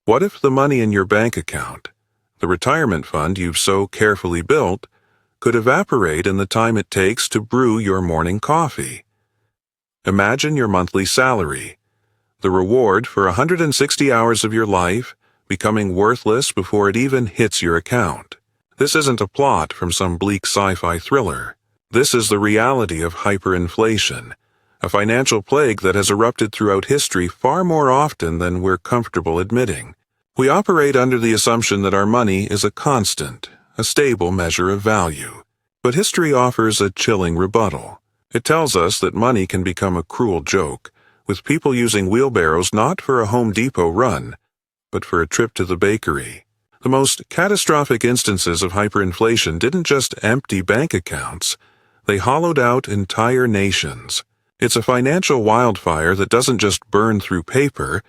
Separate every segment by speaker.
Speaker 1: What if the money in your bank account, the retirement fund you've so carefully built, could evaporate in the time it takes to brew your morning coffee? Imagine your monthly salary, the reward for 160 hours of your life, becoming worthless before it even hits your account. This isn't a plot from some bleak sci-fi thriller. This is the reality of hyperinflation, a financial plague that has erupted throughout history far more often than we're comfortable admitting. We operate under the assumption that our money is a constant, a stable measure of value. But history offers a chilling rebuttal. It tells us that money can become a cruel joke, with people using wheelbarrows not for a Home Depot run, but for a trip to the bakery. The most catastrophic instances of hyperinflation didn't just empty bank accounts, they hollowed out entire nations. It's a financial wildfire that doesn't just burn through paper,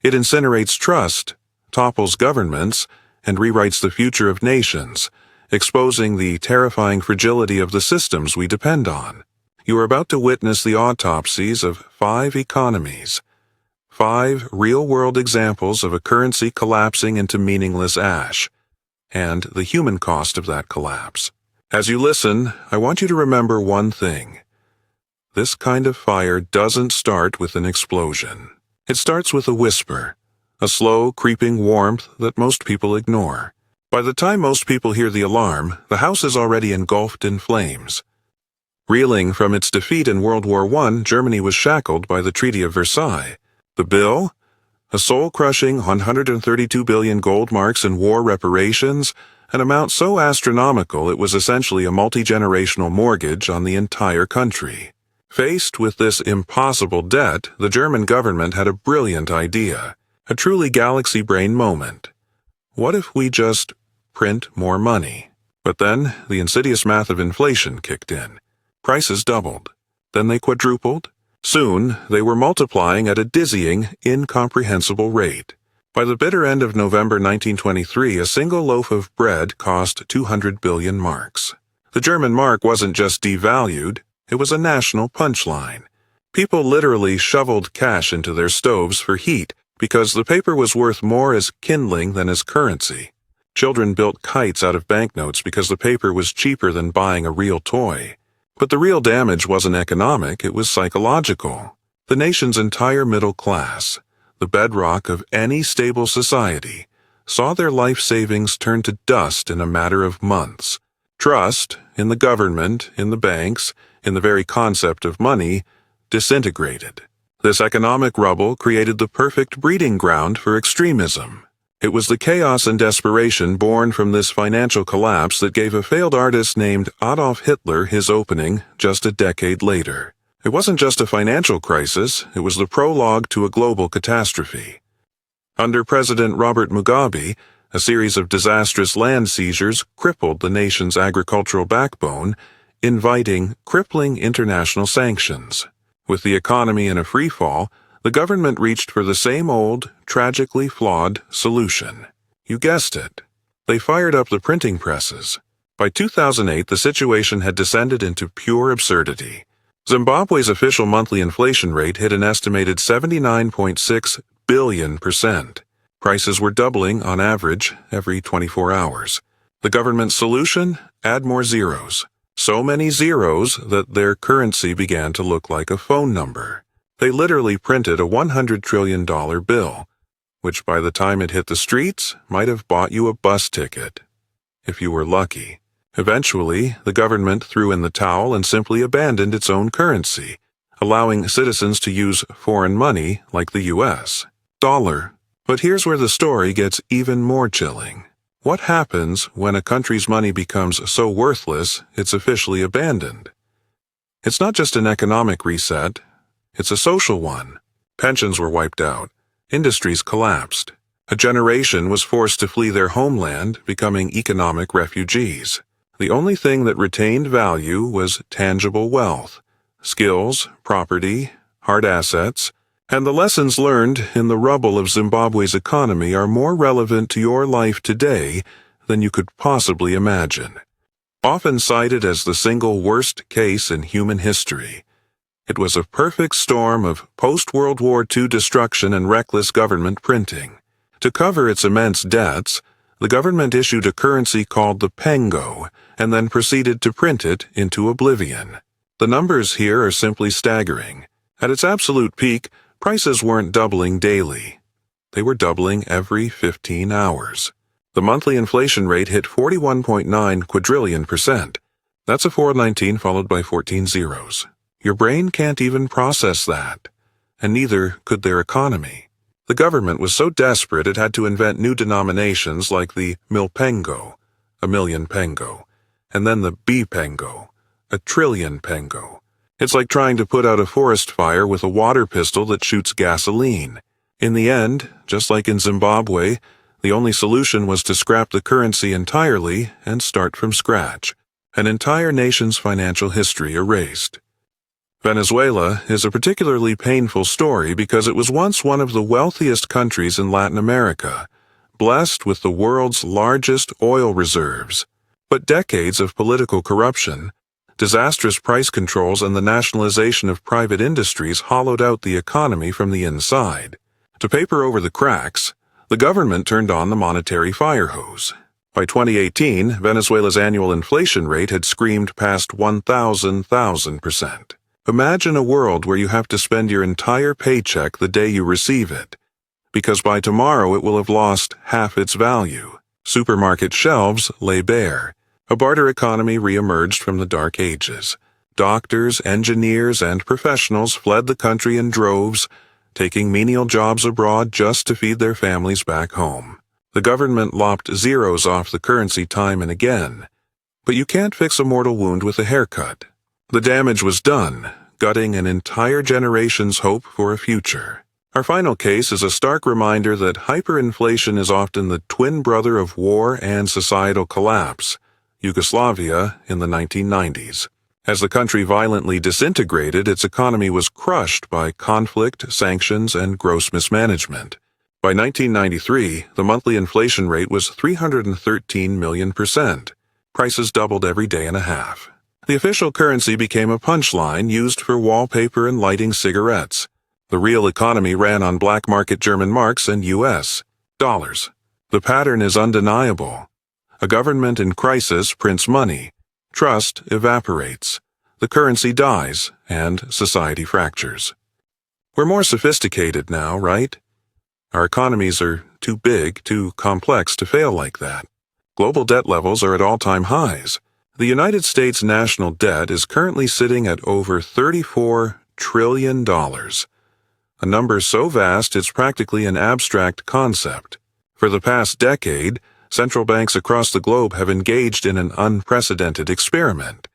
Speaker 1: it incinerates trust, topples governments, and rewrites the future of nations, exposing the terrifying fragility of the systems we depend on. You are about to witness the autopsies of 5 economies, 5 real-world examples of a currency collapsing into meaningless ash, and the human cost of that collapse. As you listen, I want you to remember one thing. This kind of fire doesn't start with an explosion. It starts with a whisper, a slow, creeping warmth that most people ignore. By the time most people hear the alarm, the house is already engulfed in flames. Reeling from its defeat in World War I, Germany was shackled by the Treaty of Versailles. The bill? A soul-crushing 132 billion gold marks in war reparations, an amount so astronomical it was essentially a multi-generational mortgage on the entire country. Faced with this impossible debt, the German government had a brilliant idea, a truly galaxy brain moment. What if we just print more money? But then, the insidious math of inflation kicked in. Prices doubled. Then they quadrupled. Soon, they were multiplying at a dizzying, incomprehensible rate. By the bitter end of November 1923, a single loaf of bread cost 200 billion marks. The German mark wasn't just devalued, it was a national punchline. People literally shoveled cash into their stoves for heat because the paper was worth more as kindling than as currency. Children built kites out of banknotes because the paper was cheaper than buying a real toy. But the real damage wasn't economic, it was psychological. The nation's entire middle class, the bedrock of any stable society, saw their life savings turn to dust in a matter of months. Trust, in the government, in the banks, in the very concept of money, disintegrated. This economic rubble created the perfect breeding ground for extremism. It was the chaos and desperation born from this financial collapse that gave a failed artist named Adolf Hitler his opening just a decade later. It wasn't just a financial crisis, it was the prologue to a global catastrophe. Under President Robert Mugabe, a series of disastrous land seizures crippled the nation's agricultural backbone, inviting crippling international sanctions. With the economy in a freefall, the government reached for the same old, tragically flawed solution. You guessed it. They fired up the printing presses. By 2008, the situation had descended into pure absurdity. Zimbabwe's official monthly inflation rate hit an estimated 79.6 billion%. Prices were doubling on average every 24 hours. The government's solution? Add more zeros. So many zeros that their currency began to look like a phone number. They literally printed a $100 trillion bill, which by the time it hit the streets might have bought you a bus ticket, if you were lucky. Eventually, the government threw in the towel and simply abandoned its own currency, allowing citizens to use foreign money like the US dollar. But here's where the story gets even more chilling. What happens when a country's money becomes so worthless it's officially abandoned? It's not just an economic reset. It's a social one. Pensions were wiped out. Industries collapsed. A generation was forced to flee their homeland, becoming economic refugees. The only thing that retained value was tangible wealth, skills, property, hard assets, and the lessons learned in the rubble of Zimbabwe's economy are more relevant to your life today than you could possibly imagine. Often cited as the single worst case in human history, it was a perfect storm of post-World War II destruction and reckless government printing. To cover its immense debts, the government issued a currency called the pengo and then proceeded to print it into oblivion. The numbers here are simply staggering. At its absolute peak, prices weren't doubling daily. They were doubling every 15 hours. The monthly inflation rate hit 41.9 quadrillion %. That's a 419 followed by 14 zeros. Your brain can't even process that, and neither could their economy. The government was so desperate it had to invent new denominations like the milpengo, a million pengo, and then the bipengo, a trillion pengo. It's like trying to put out a forest fire with a water pistol that shoots gasoline. In the end, just like in Zimbabwe, the only solution was to scrap the currency entirely and start from scratch. An entire nation's financial history erased. Venezuela is a particularly painful story because it was once one of the wealthiest countries in Latin America, blessed with the world's largest oil reserves. But decades of political corruption, disastrous price controls, and the nationalization of private industries hollowed out the economy from the inside. To paper over the cracks, the government turned on the monetary fire hose. By 2018, Venezuela's annual inflation rate had screamed past 1,000%. Imagine a world where you have to spend your entire paycheck the day you receive it, because by tomorrow it will have lost half its value. Supermarket shelves lay bare. A barter economy re-emerged from the dark ages. Doctors, engineers, and professionals fled the country in droves, taking menial jobs abroad just to feed their families back home. The government lopped zeros off the currency time and again, but you can't fix a mortal wound with a haircut. The damage was done, gutting an entire generation's hope for a future. Our final case is a stark reminder that hyperinflation is often the twin brother of war and societal collapse. Yugoslavia in the 1990s. As the country violently disintegrated, its economy was crushed by conflict, sanctions, and gross mismanagement. By 1993, the monthly inflation rate was 313 million %. Prices doubled every day and a half. The official currency became a punchline used for wallpaper and lighting cigarettes. The real economy ran on black market German marks and U.S. dollars. The pattern is undeniable. A government in crisis prints money. Trust evaporates. The currency dies, and society fractures. We're more sophisticated now, right? Our economies are too big, too complex to fail like that. Global debt levels are at all-time highs. The United States national debt is currently sitting at over $34 trillion. A number so vast it's practically an abstract concept. For the past decade, central banks across the globe have engaged in an unprecedented experiment,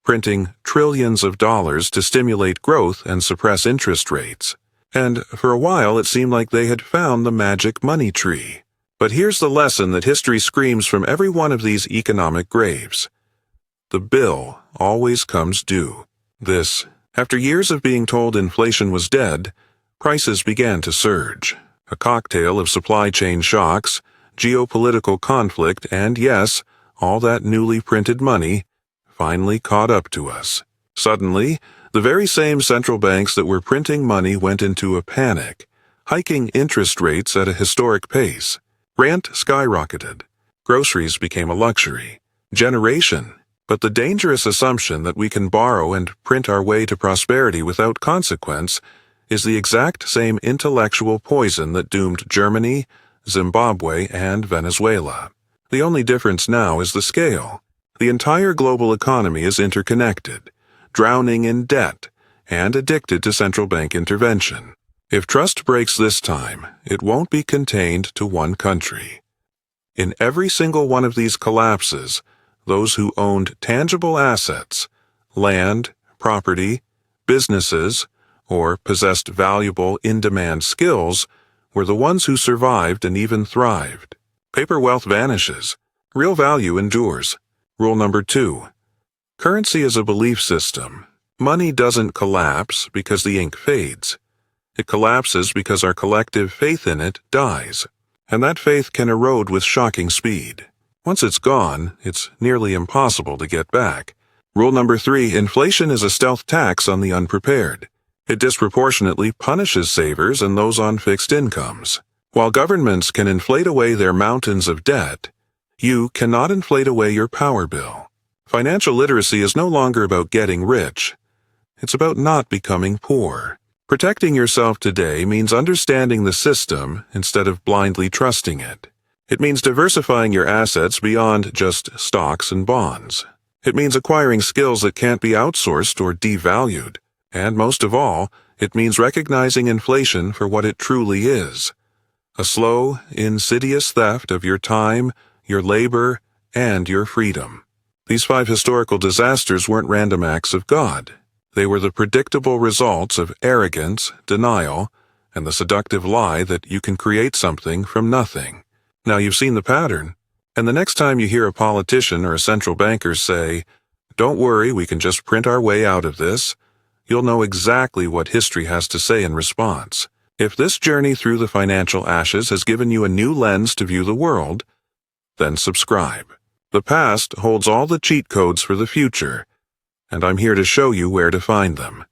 Speaker 1: printing trillions of dollars to stimulate growth and suppress interest rates. And for a while it seemed like they had found the magic money tree. But here's the lesson that history screams from every one of these economic graves. The bill always comes due. After years of being told inflation was dead, prices began to surge. A cocktail of supply chain shocks, geopolitical conflict, and yes, all that newly printed money finally caught up to us. Suddenly, the very same central banks that were printing money went into a panic, hiking interest rates at a historic pace. Rent skyrocketed. Groceries became a luxury. But the dangerous assumption that we can borrow and print our way to prosperity without consequence is the exact same intellectual poison that doomed Germany, Zimbabwe, and Venezuela. The only difference now is the scale. The entire global economy is interconnected, drowning in debt, and addicted to central bank intervention. If trust breaks this time, it won't be contained to one country. In every single one of these collapses, those who owned tangible assets, land, property, businesses, or possessed valuable in-demand skills, were the ones who survived and even thrived. Paper wealth vanishes. Real value endures. Rule number 2. Currency is a belief system. Money doesn't collapse because the ink fades. It collapses because our collective faith in it dies. And that faith can erode with shocking speed. Once it's gone, it's nearly impossible to get back. Rule number 3, inflation is a stealth tax on the unprepared. It disproportionately punishes savers and those on fixed incomes. While governments can inflate away their mountains of debt, you cannot inflate away your power bill. Financial literacy is no longer about getting rich. It's about not becoming poor. Protecting yourself today means understanding the system instead of blindly trusting it. It means diversifying your assets beyond just stocks and bonds. It means acquiring skills that can't be outsourced or devalued. And most of all, it means recognizing inflation for what it truly is: a slow, insidious theft of your time, your labor, and your freedom. These 5 historical disasters weren't random acts of God. They were the predictable results of arrogance, denial, and the seductive lie that you can create something from nothing. Now you've seen the pattern, and the next time you hear a politician or a central banker say, "Don't worry, we can just print our way out of this," you'll know exactly what history has to say in response. If this journey through the financial ashes has given you a new lens to view the world, then subscribe. The past holds all the cheat codes for the future, and I'm here to show you where to find them.